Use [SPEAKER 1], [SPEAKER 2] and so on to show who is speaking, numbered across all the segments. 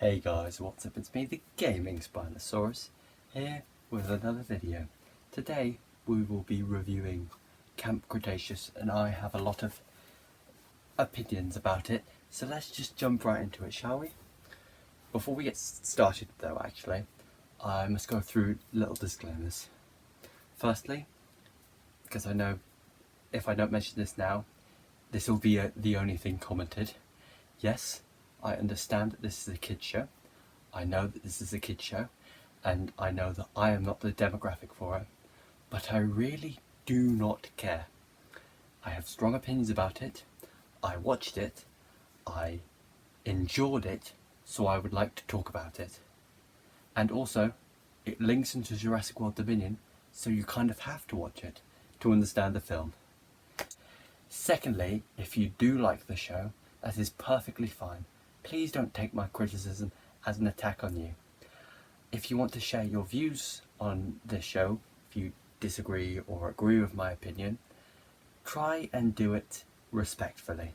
[SPEAKER 1] Hey guys, what's up? It's me, the Gaming Spinosaurus, here with another video. Today we will be reviewing Camp Cretaceous, and I have a lot of opinions about it, so let's just jump right into it, shall we? Before we get started though, actually, I must go through little disclaimers. Firstly, because I know if I don't mention this now, this will be the only thing commented. Yes, I understand that this is a kids show. I know that this is a kids show, and I know that I am not the demographic for it, but I really do not care. I have strong opinions about it. I watched it. I enjoyed it, so I would like to talk about it. And also, it links into Jurassic World Dominion, so you kind of have to watch it to understand the film. Secondly, if you do like the show, that is perfectly fine. Please don't take my criticism as an attack on you. If you want to share your views on this show, if you disagree or agree with my opinion, try and do it respectfully.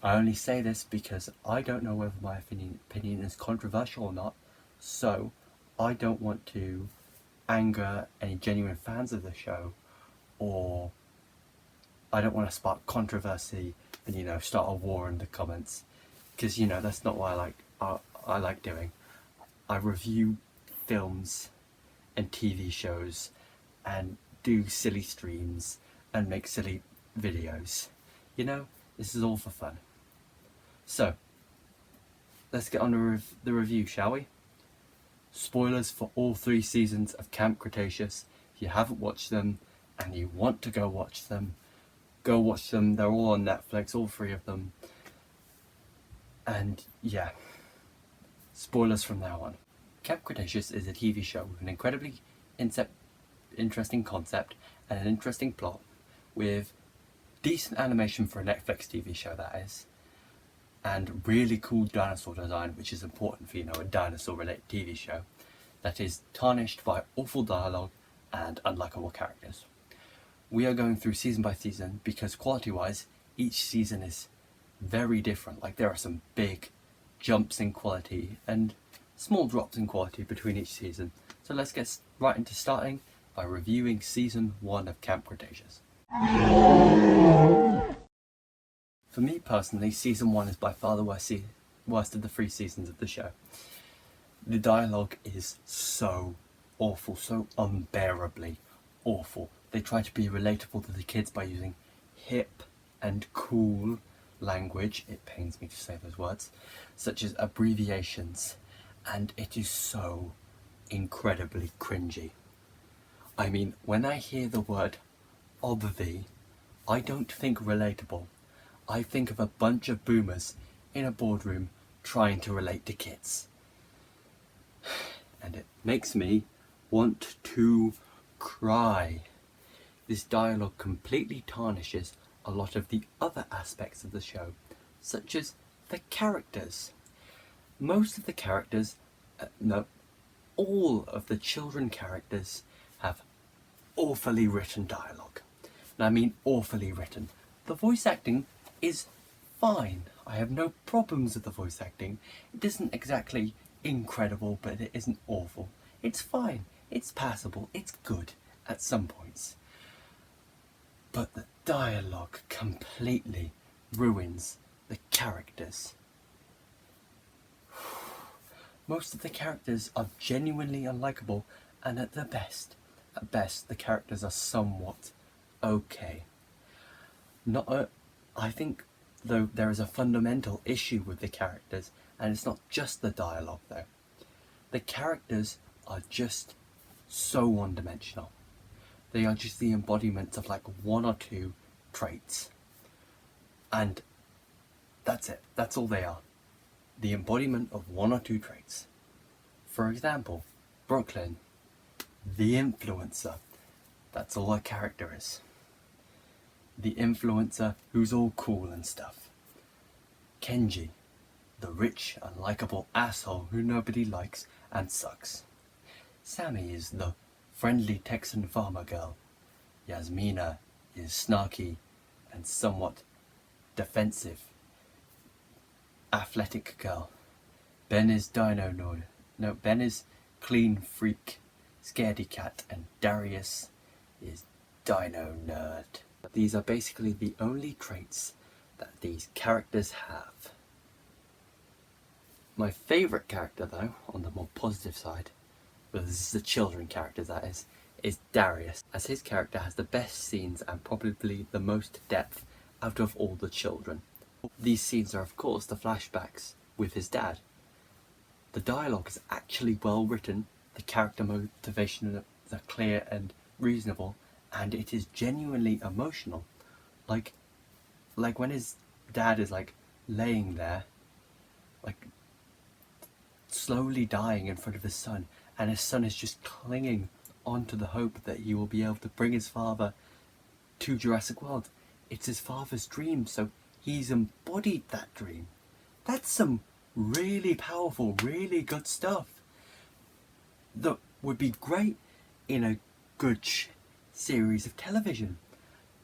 [SPEAKER 1] I only say this because I don't know whether my opinion is controversial or not, so I don't want to anger any genuine fans of the show, or I don't want to spark controversy and start a war in the comments, because that's not what I like doing. I review films and TV shows and do silly streams and make silly videos. This is all for fun. So let's get on to the review, shall we? Spoilers for all 3 seasons of Camp Cretaceous. If you haven't watched them and you want to go watch them, go watch them. They're all on Netflix, all 3 of them. And yeah, spoilers from now on. Camp Cretaceous is a TV show with an incredibly interesting concept and an interesting plot, with decent animation for a Netflix TV show, that is, and really cool dinosaur design, which is important for a dinosaur related TV show, that is tarnished by awful dialogue and unlikable characters. We are going through season by season because quality wise each season is very different. Like, there are some big jumps in quality and small drops in quality between each season. So let's get right into starting by reviewing season 1 of Camp Cretaceous. For me personally, season 1 is by far the worst of the 3 seasons of the show. The dialogue is so awful, so unbearably awful. They try to be relatable to the kids by using hip and cool language, it pains me to say those words, such as abbreviations, and it is so incredibly cringy. I mean, when I hear the word obvi, I don't think relatable. I think of a bunch of boomers in a boardroom trying to relate to kids. And it makes me want to cry. This dialogue completely tarnishes a lot of the other aspects of the show, such as the characters. Most of the characters, all of the children characters have awfully written dialogue. And I mean awfully written. The voice acting is fine. I have no problems with the voice acting. It isn't exactly incredible, but it isn't awful. It's fine. It's passable. It's good at some points. But the dialogue completely ruins the characters. Most of the characters are genuinely unlikable, and at best, the characters are somewhat okay. I think, though, there is a fundamental issue with the characters, and it's not just the dialogue, though. The characters are just so one-dimensional. They are just the embodiments of like 1 or 2 traits. And that's it. That's all they are. The embodiment of 1 or 2 traits. For example, Brooklyn, the influencer. That's all her character is. The influencer who's all cool and stuff. Kenji, the rich, unlikable asshole who nobody likes and sucks. Sammy is the friendly Texan farmer girl. Yasmina is snarky and somewhat defensive, athletic girl. Ben is Dino Nerd. No, Ben is Clean Freak, Scaredy Cat, and Darius is Dino Nerd. These are basically the only traits that these characters have. My favourite character though, on the more positive side, well, this is the children character that is Darius, as his character has the best scenes and probably the most depth out of all the children. These scenes are of course the flashbacks with his dad. The dialogue is actually well written, the character motivation are clear and reasonable, and it is genuinely emotional. Like when his dad is like laying there, like slowly dying in front of his son, and his son is just clinging onto the hope that he will be able to bring his father to Jurassic World. It's his father's dream, so he's embodied that dream. That's some really powerful, really good stuff that would be great in a good series of television.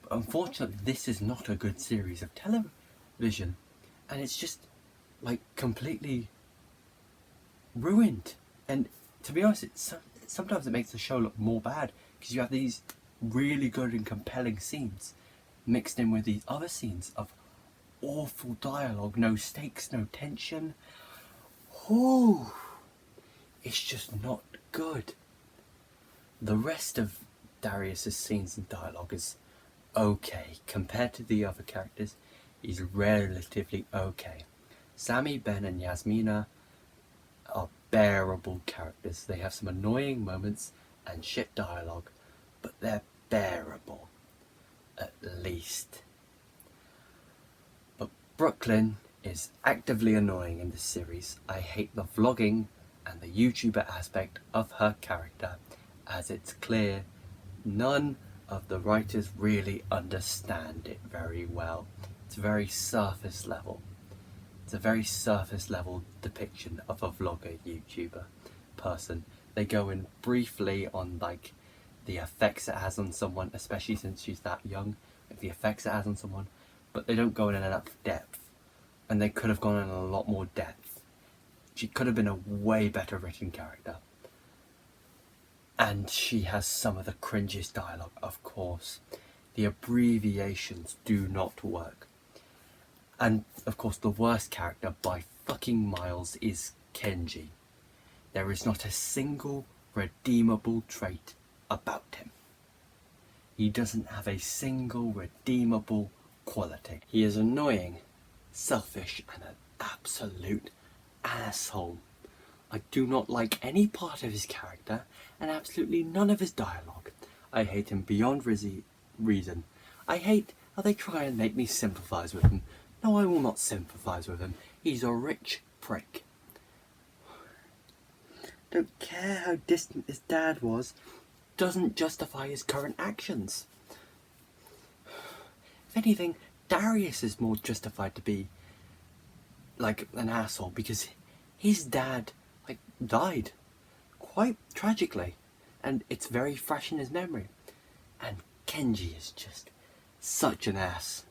[SPEAKER 1] But unfortunately, this is not a good series of television, and it's just like completely ruined. And to be honest, sometimes it makes the show look more bad because you have these really good and compelling scenes mixed in with these other scenes of awful dialogue, no stakes, no tension. Ooh, it's just not good. The rest of Darius's scenes and dialogue is okay compared to the other characters. He's relatively okay. Sammy, Ben, and Yasmina are bearable characters. They have some annoying moments and shit dialogue, but they're bearable, at least. But Brooklyn is actively annoying in this series. I hate the vlogging and the YouTuber aspect of her character, as it's clear none of the writers really understand it very well. It's very surface level. It's a very surface level depiction of a vlogger, YouTuber person. They go in briefly on like the effects it has on someone, especially since she's that young, like the effects it has on someone, but they don't go in enough depth. And they could have gone in a lot more depth. She could have been a way better written character. And she has some of the cringiest dialogue, of course. The abbreviations do not work. And of course the worst character by fucking miles is Kenji. There is not a single redeemable trait about him. He doesn't have a single redeemable quality. He is annoying, selfish, and an absolute asshole. I do not like any part of his character and absolutely none of his dialogue. I hate him beyond reason. I hate how they try and make me sympathise with him. No, I will not sympathise with him. He's a rich prick. Don't care how distant his dad was. Doesn't justify his current actions. If anything, Darius is more justified to be like an asshole because his dad died quite tragically and it's very fresh in his memory. And Kenji is just such an ass.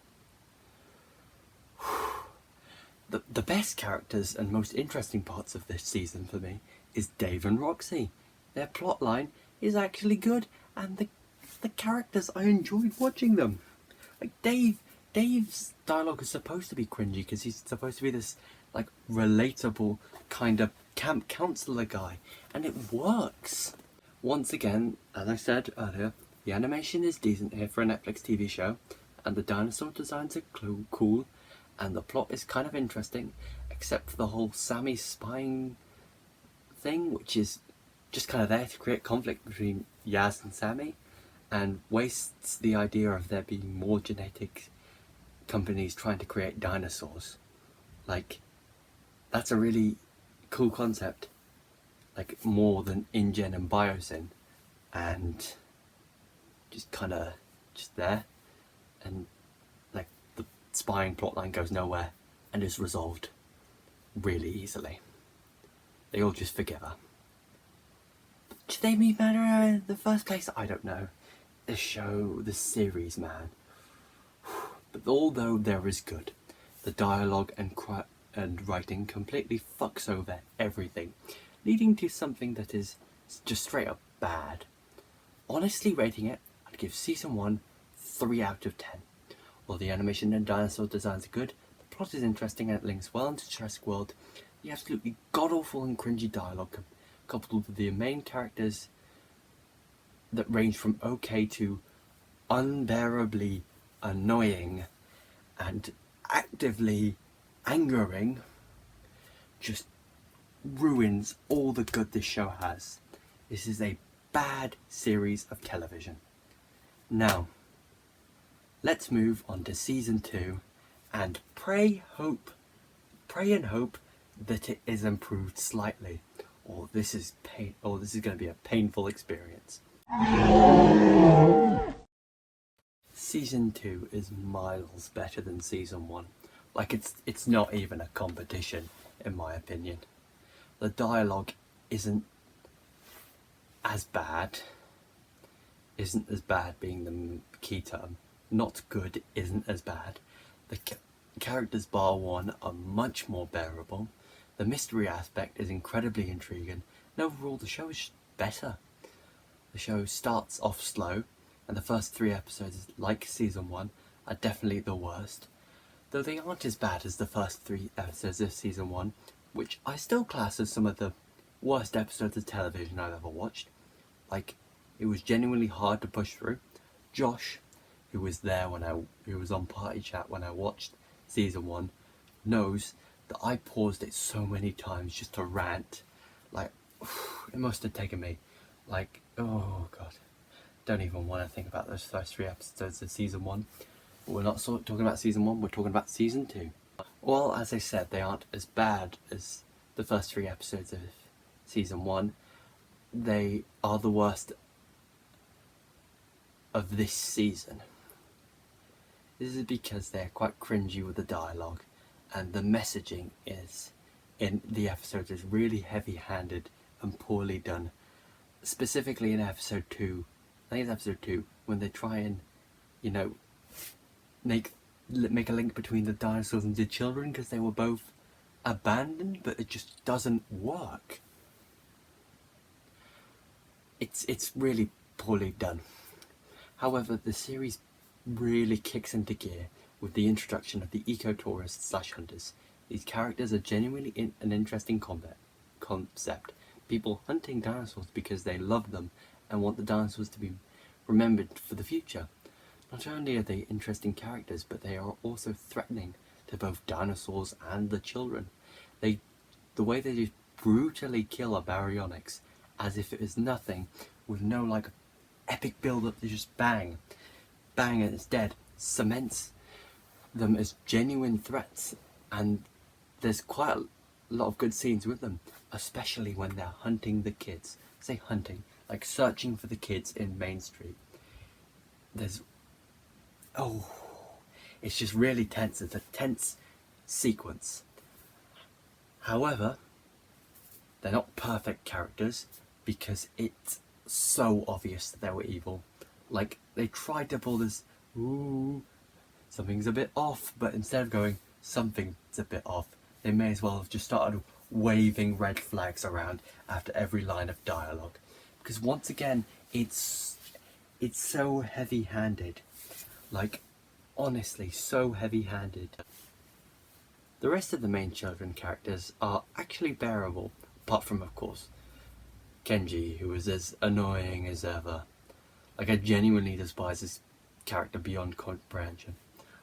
[SPEAKER 1] The best characters and most interesting parts of this season for me is Dave and Roxy. Their plotline is actually good, and the characters, I enjoyed watching them. Like Dave's dialogue is supposed to be cringy because he's supposed to be this like relatable kind of camp counselor guy, and it works. Once again, as I said earlier, the animation is decent here for a Netflix TV show, and the dinosaur designs are cool, and the plot is kind of interesting, except for the whole Sammy spying thing, which is just kind of there to create conflict between Yaz and Sammy, and wastes the idea of there being more genetic companies trying to create dinosaurs. Like, that's a really cool concept, like more than InGen and Biosyn, and just kind of just there, and like the spying plotline goes nowhere and is resolved really easily. They all just forgive her. Should they be mad at her in the first place? I don't know. The show, the series, man. But although there is good, the dialogue and and writing completely fucks over everything, leading to something that is just straight up bad. Honestly rating it, I'd give season 1 3 out of 10. While the animation and dinosaur designs are good, the plot is interesting and it links well into Jurassic World, the absolutely god-awful and cringy dialogue coupled with the main characters that range from okay to unbearably annoying and actively angering just ruins all the good this show has. This is a bad series of television. Now, let's move on to season 2 and pray and hope that it is improved slightly, or this is going to be a painful experience. Season 2 is miles better than season 1. Like it's not even a competition in my opinion. The dialogue isn't as bad being the key term. Not good isn't as bad. The characters bar one are much more bearable. The mystery aspect is incredibly intriguing, and overall the show is better. The show starts off slow, and the first 3 episodes, like season 1, are definitely the worst. Though they aren't as bad as the first 3 episodes of season 1, which I still class as some of the worst episodes of television I've ever watched. Like, it was genuinely hard to push through. Josh, who was there who was on Party Chat when I watched season 1, knows that I paused it so many times just to rant. Like, it must have taken me, like, oh god, don't even want to think about those first 3 episodes of season 1. But we're not talking about season 1, we're talking about season 2. Well, as I said, they aren't as bad as the first 3 episodes of season 1. They are the worst of this season. This is because they're quite cringy with the dialogue, and the messaging in the episodes is really heavy-handed and poorly done. Specifically in episode 2, I think it's episode 2, when they try and, make a link between the dinosaurs and the children because they were both abandoned, but it just doesn't work. It's really poorly done. However, the series really kicks into gear with the introduction of the eco-tourists/hunters. These characters are genuinely an interesting concept. People hunting dinosaurs because they love them and want the dinosaurs to be remembered for the future. Not only are they interesting characters, but they are also threatening to both dinosaurs and the children. The way they just brutally kill a baryonyx as if it is nothing, with no epic build-up, they just bang and it's dead, cements them as genuine threats, and there's quite a lot of good scenes with them, especially when they're hunting the kids. I say hunting, like searching for the kids in Main Street. It's just really tense. It's a tense sequence. However, they're not perfect characters because it's so obvious that they were evil. Like, they tried to pull this, something's a bit off, but instead of going, something's a bit off, they may as well have just started waving red flags around after every line of dialogue. Because once again, it's so heavy-handed. Like, honestly, so heavy-handed. The rest of the main children characters are actually bearable, apart from, of course, Kenji, who is as annoying as ever. Like, I genuinely despise this character beyond comprehension.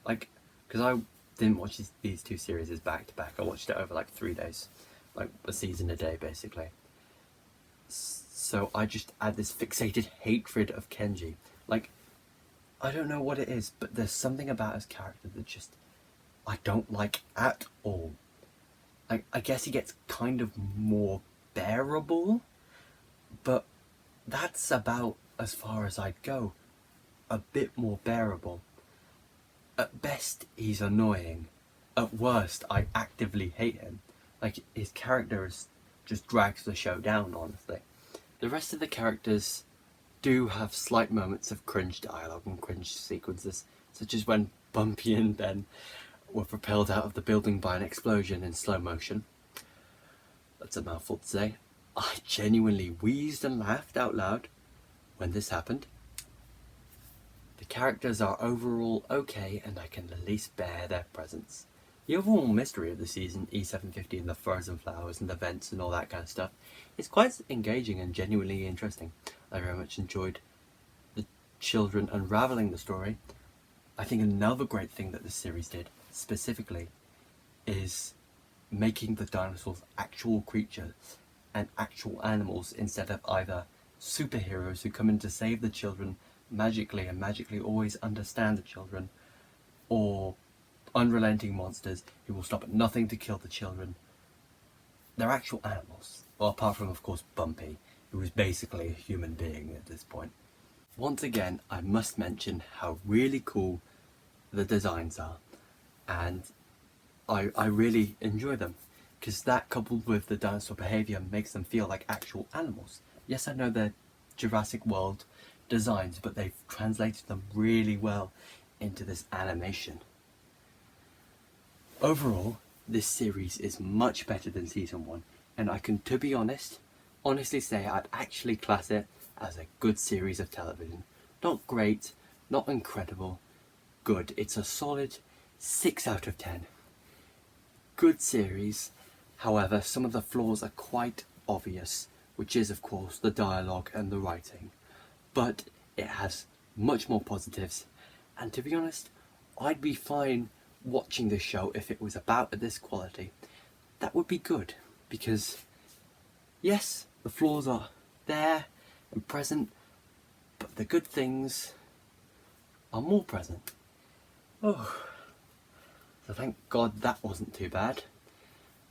[SPEAKER 1] Like, because I didn't watch these 2 series back to back. I watched it over 3 days. Like, a season a day, basically. So I just had this fixated hatred of Kenji. Like, I don't know what it is, but there's something about his character that just I don't like at all. I guess he gets kind of more bearable, but that's about as far as I'd go. A bit more bearable. At best, he's annoying. At worst, I actively hate him. Like, his character just drags the show down, honestly. The rest of the characters do have slight moments of cringe dialogue and cringe sequences, such as when Bumpy and Ben were propelled out of the building by an explosion in slow motion. That's a mouthful to say. I genuinely wheezed and laughed out loud when this happened. The characters are overall okay, and I can at least bear their presence. The overall mystery of the season, E750 and the frozen flowers and the vents and all that kind of stuff, is quite engaging and genuinely interesting. I very much enjoyed the children unravelling the story. I think another great thing that this series did, specifically, is making the dinosaurs actual creatures and actual animals instead of either superheroes who come in to save the children magically and magically always understand the children, or unrelenting monsters who will stop at nothing to kill the children. They're actual animals. Well, apart from, of course, Bumpy, who is basically a human being at this point. Once again, I must mention how really cool the designs are, and I really enjoy them, because that coupled with the dinosaur behaviour makes them feel like actual animals. Yes, I know they're Jurassic World designs, but they've translated them really well into this animation. Overall, this series is much better than season 1, and I can, to be honest, honestly say I'd actually class it as a good series of television. Not great, not incredible, good. It's a solid 6 out of 10. Good series. However, some of the flaws are quite obvious, which is of course the dialogue and the writing. But it has much more positives, and to be honest, I'd be fine watching this show if it was about this quality. That would be good, because yes, the flaws are there and present, but the good things are more present. Oh, so thank God that wasn't too bad.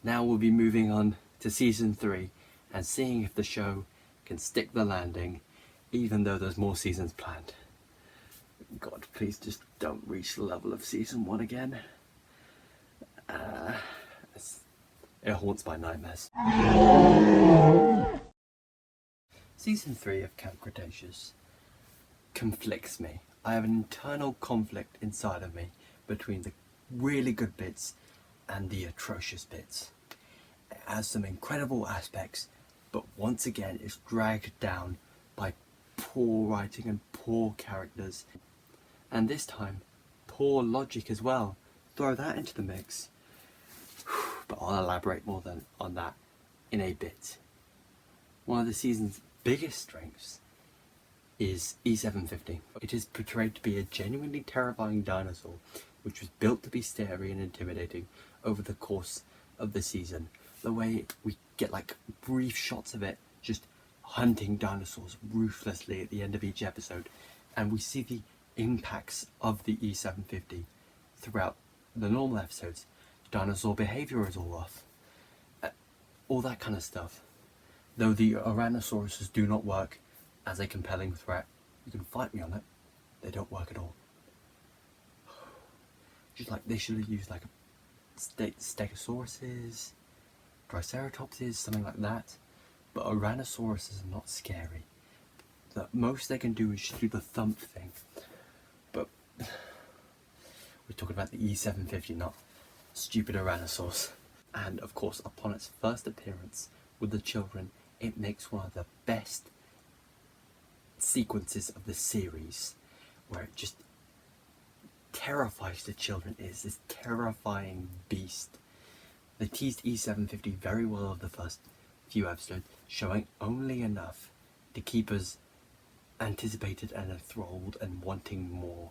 [SPEAKER 1] Now we'll be moving on to season 3 and seeing if the show can stick the landing, even though there's more seasons planned. God, please just don't reach the level of season 1 again. It haunts my nightmares. Season 3 of Camp Cretaceous conflicts me. I have an internal conflict inside of me between the really good bits and the atrocious bits. It has some incredible aspects, but once again it's dragged down by poor writing and poor characters, and this time poor logic as well. Throw that into the mix. But I'll elaborate more on that in a bit. One of the season's biggest strengths is E750. It is portrayed to be a genuinely terrifying dinosaur, which was built to be scary and intimidating over the course of the season. The way we get like brief shots of it just hunting dinosaurs ruthlessly at the end of each episode, and we see the impacts of the E750 throughout the normal episodes. Dinosaur behaviour is all off, all that kind of stuff. Though the Ouranosauruses do not work as a compelling threat, you can fight me on it, they don't work at all. Just like they should have used like a Stegosauruses, Triceratopses, something like that. But Ouranosauruses are not scary. The most they can do is just do the thump thing. But we're talking about the E750, not stupid Ouranosaurs. And of course, upon its first appearance with the children, it makes one of the best sequences of the series, where it just terrifies the children. It is this terrifying beast. They teased E750 very well of the first few episodes, showing only enough to keep us anticipated and enthralled and wanting more.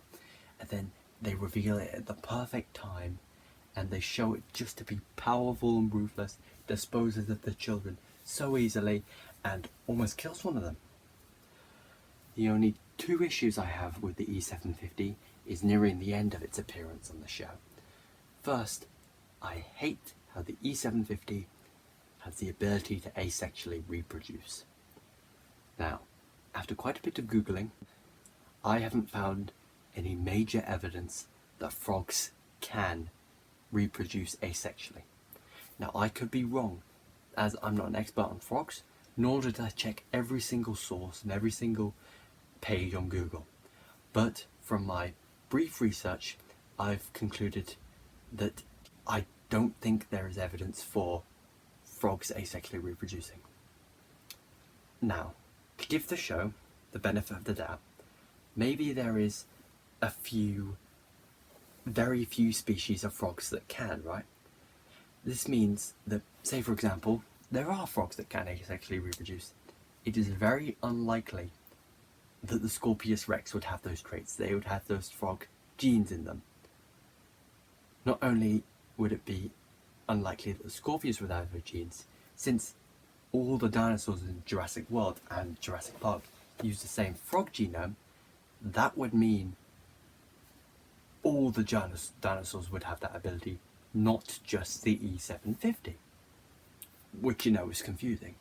[SPEAKER 1] And then they reveal it at the perfect time, and they show it just to be powerful and ruthless, disposes of the children so easily, and almost kills one of them. The only 2 issues I have with the E750 is nearing the end of its appearance on the show. First, I hate how the E750 has the ability to asexually reproduce. Now, after quite a bit of Googling, I haven't found any major evidence that frogs can reproduce asexually. Now, I could be wrong, as I'm not an expert on frogs, nor did I check every single source and every single page on Google. But from my brief research, I've concluded that I don't think there is evidence for frogs asexually reproducing. Now, to give the show the benefit of the doubt, maybe there is very few species of frogs that can, right? This means that, say for example, there are frogs that can asexually reproduce. It is very unlikely that the Scorpius rex would have those traits. They would have those frog genes in them. Not only would it be unlikely that the Scorpius would have those genes, since all the dinosaurs in Jurassic World and Jurassic Park use the same frog genome, that would mean all the dinosaurs would have that ability, not just the E750, which is confusing.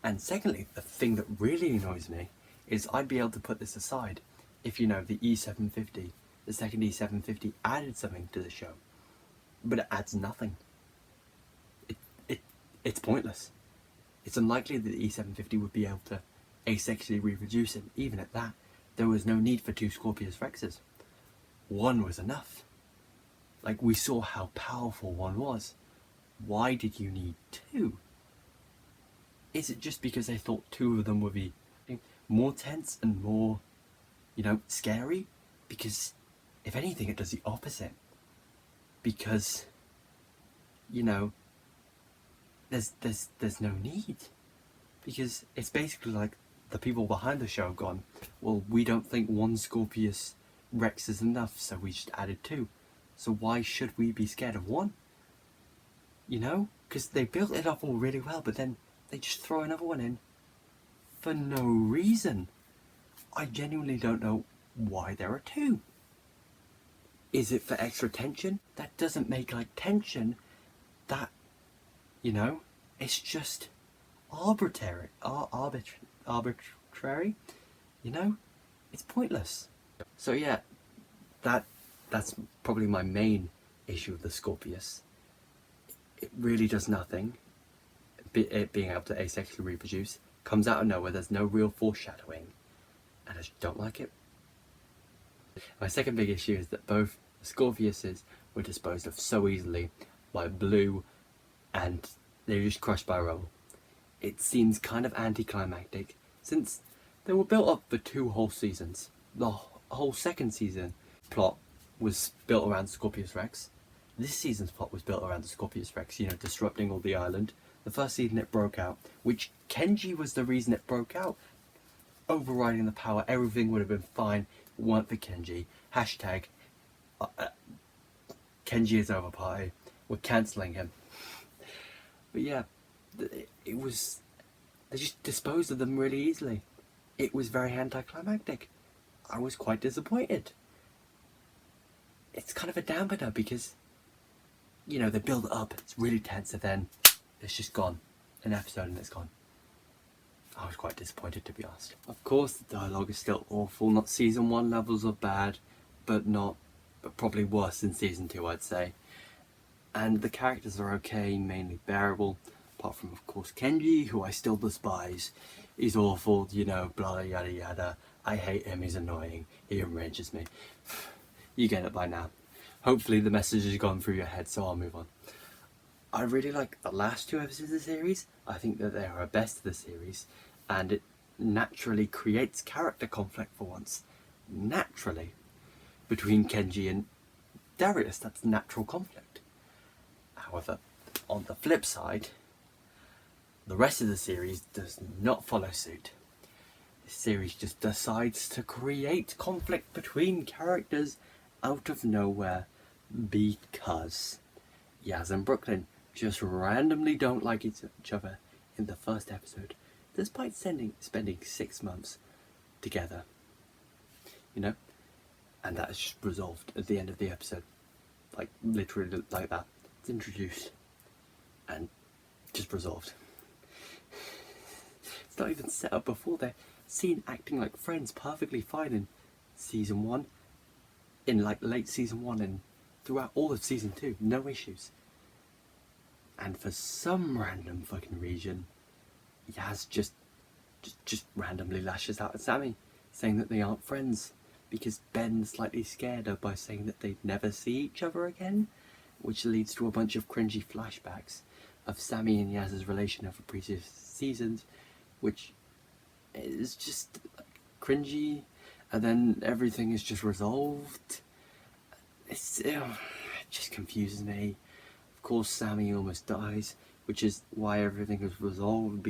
[SPEAKER 1] And secondly, the thing that really annoys me is I'd be able to put this aside if the E750, the second E750 added something to the show, but it adds nothing. It's pointless. It's unlikely that the E750 would be able to asexually reproduce, and even at that, there was no need for 2 Scorpius rexes. 1 was enough. Like, we saw how powerful 1 was. Why did you need 2? Is it just because they thought 2 of them would be more tense and more, scary? Because, if anything, it does the opposite. Because, there's no need. Because it's basically like the people behind the show have gone, well, we don't think 1 Scorpius Rex is enough, so we just added 2. So why should we be scared of 1? Because they built it up all really well, but then they just throw another one in for no reason. I genuinely don't know why there are 2. Is it for extra tension? That doesn't make tension. That, it's just arbitrary. Arbitrary. It's pointless. So yeah, that's probably my main issue with the Scorpius. It really does nothing. It being able to asexually reproduce comes out of nowhere. There's no real foreshadowing, and I just don't like it. My second big issue is that both Scorpiuses were disposed of so easily by Blue, and they were just crushed by rubble. It seems kind of anticlimactic, since they were built up for 2 whole seasons. The whole second season plot was built around Scorpius Rex. This season's plot was built around the Scorpius Rex, disrupting all the island. The first season it broke out, which Kenji was the reason it broke out. Overriding the power, everything would have been fine if it weren't for Kenji. Hashtag Kenji is over party. We're cancelling him. But yeah, they just disposed of them really easily. It was very anticlimactic. I was quite disappointed. It's kind of a dampener because, they build it up, it's really tense, and then it's just gone. An episode and it's gone. I was quite disappointed, to be honest. Of course, the dialogue is still awful. Not season 1 levels of bad, but probably worse than season 2, I'd say. And the characters are okay, mainly bearable, apart from, of course, Kenji, who I still despise. He's awful, blah, yada yada. I hate him, he's annoying, he enrages me. You get it by now. Hopefully the message has gone through your head, so I'll move on. I really like the last 2 episodes of the series. I think that they are the best of the series, and it naturally creates character conflict for once. Naturally. Between Kenji and Darius, that's natural conflict. However, on the flip side, the rest of the series does not follow suit. The series just decides to create conflict between characters out of nowhere because Yaz and Brooklyn just randomly don't like each other in the first episode, despite spending 6 months together. And that is just resolved at the end of the episode. Literally like that. It's introduced and just resolved. It's not even set up before. They're seen acting like friends perfectly fine in season 1, in late season 1, and throughout all of season 2. No issues. And for some random fucking reason, Yaz just randomly lashes out at Sammy, saying that they aren't friends, because Ben's slightly scared her by saying that they'd never see each other again. which leads to a bunch of cringy flashbacks of Sammy and Yaz's relation over previous seasons, which is just cringy, and then everything is just resolved. It just confuses me. Of course, Sammy almost dies, which is why everything is resolved,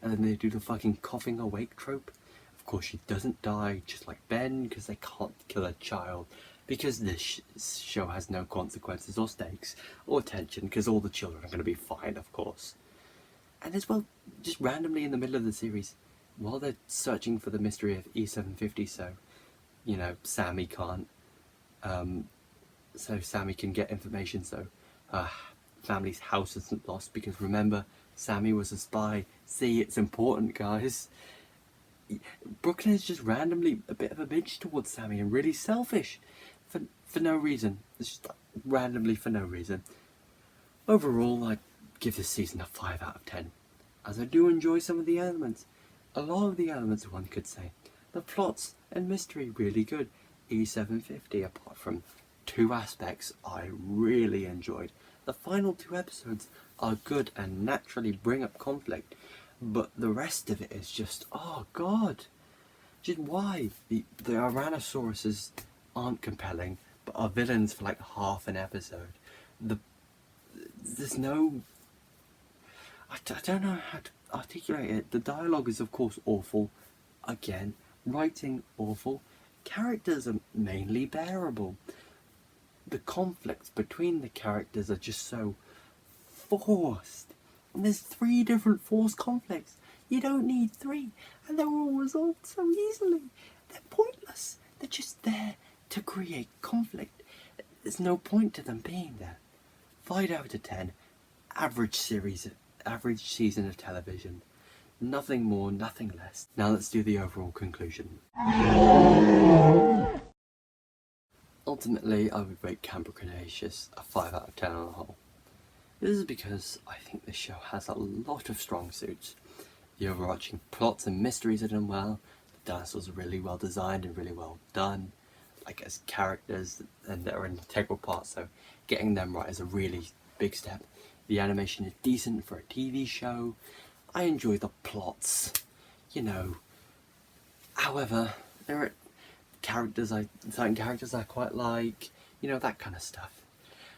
[SPEAKER 1] and then they do the fucking coughing awake trope. Of course, she doesn't die, just like Ben, because they can't kill a child, because this show has no consequences or stakes or tension, because all the children are going to be fine, of course. And as well, just randomly in the middle of the series, while they're searching for the mystery of E750, so, you know, Sammy can't, so Sammy can get information, so family's house isn't lost, because remember, Sammy was a spy. See, it's important, guys. Brooklyn is just randomly a bit of a bitch towards Sammy and really selfish for no reason. It's just like, randomly for no reason. Overall, I give this season a 5 out of 10, as I do enjoy some of the elements. A lot of the elements, one could say. The plots and mystery really good. E750, apart from 2 aspects I really enjoyed. The final 2 episodes are good and naturally bring up conflict, but the rest of it is just, oh god, just why? The Tyrannosauruses aren't compelling, but are villains for like half an episode. There's no, I don't know how to articulate it. The dialogue is of course awful, again, writing awful, characters are mainly bearable. The conflicts between the characters are just so forced. And there's 3 different forced conflicts. You don't need 3. And they're all resolved so easily. They're pointless. They're just there to create conflict. There's no point to them being there. 5 out of 10. Average season of television. Nothing more, nothing less. Now let's do the overall conclusion. Ultimately, I would rate Camp Cretaceous a 5 out of 10 on the whole. This is because I think this show has a lot of strong suits. The overarching plots and mysteries are done well, the dinosaurs are really well designed and really well done, like as characters, and they're an integral part, so getting them right is a really big step. The animation is decent for a TV show. I enjoy the plots, you know. However, there are certain characters I quite like, you know, that kind of stuff.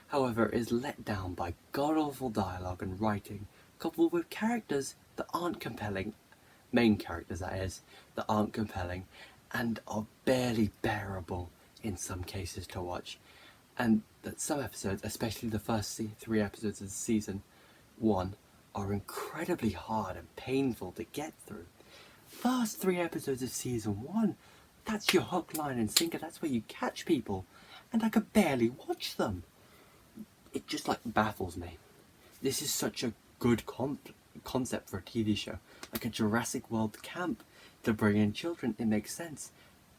[SPEAKER 1] However, it is let down by god-awful dialogue and writing, coupled with characters that aren't compelling, main characters that is, that aren't compelling, and are barely bearable in some cases to watch. And that some episodes, especially the first 3 episodes of season 1, are incredibly hard and painful to get through. First 3 episodes of season 1, that's your hook, line and sinker, that's where you catch people, and I could barely watch them. It just like baffles me. This is such a good concept for a TV show, like a Jurassic World camp to bring in children. It makes sense.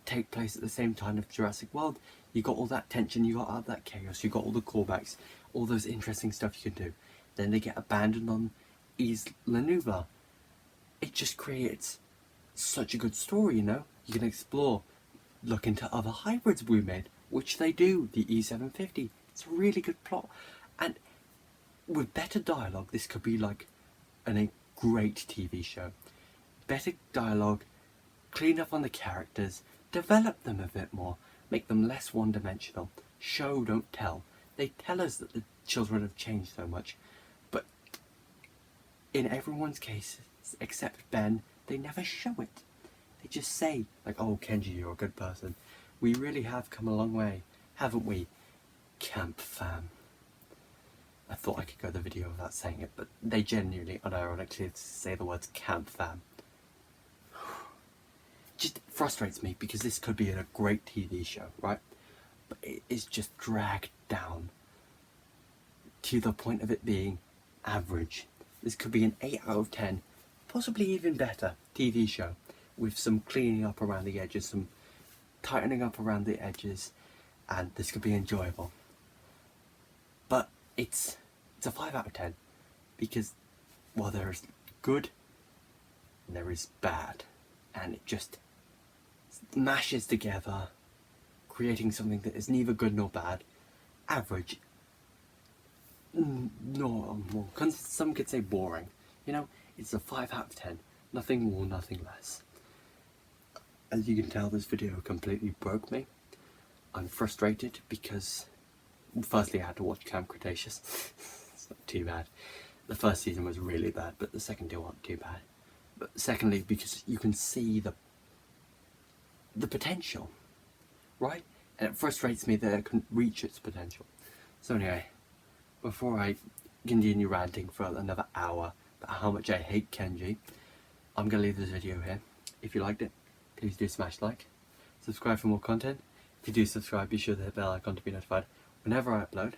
[SPEAKER 1] Take place at the same time of Jurassic World. You got all that tension, you got all that chaos, you got all the callbacks, all those interesting stuff you can do. Then they get abandoned on Isla Nublar. It just creates such a good story, you know. You can explore, look into other hybrids we made, which they do. The E750. It's a really good plot, and with better dialogue, this could be like a great TV show. Better dialogue, clean up on the characters, develop them a bit more, make them less one-dimensional. Show, don't tell. They tell us that the children have changed so much, but in everyone's case, except Ben, they never show it. They just say, like, oh, Kenji, you're a good person. We really have come a long way, haven't we? Camp fam. I thought I could go the video without saying it, but they genuinely, unironically say the words camp fam. Just frustrates me, because this could be a great TV show, right? But it is just dragged down to the point of it being average. This could be an 8 out of 10, possibly even better TV show, with some cleaning up around the edges, some tightening up around the edges, and this could be enjoyable. But it's a 5 out of 10, because while there is good, there is bad, and it just mashes together, creating something that is neither good nor bad, average, normal. Some could say boring. You know, it's a 5 out of 10. Nothing more, nothing less. As you can tell, this video completely broke me. I'm frustrated because, firstly, I had to watch Camp Cretaceous. It's not too bad. The first season was really bad, but the second two weren't too bad. But secondly, because you can see the potential, right? And it frustrates me that it couldn't reach its potential. So anyway, before I continue ranting for another hour about how much I hate Kenji, I'm going to leave this video here. If you liked it, please do smash like. Subscribe for more content. If you do subscribe, be sure to hit the bell icon to be notified whenever I upload.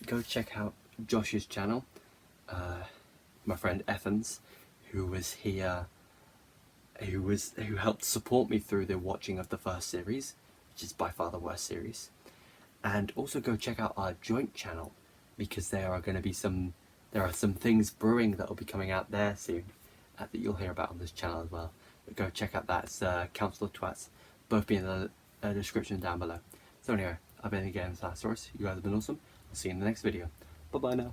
[SPEAKER 1] Go check out Josh's channel. My friend Evans, who was here, who helped support me through the watching of the first series, which is by far the worst series. And also go check out our joint channel, because there are some things brewing that will be coming out there soon that you'll hear about on this channel as well. But go check out that. It's Council of Twats, both be in the description down below. So anyway, I've been the Games Dinosaurus. You guys have been awesome. I'll see you in the next video. Bye bye now.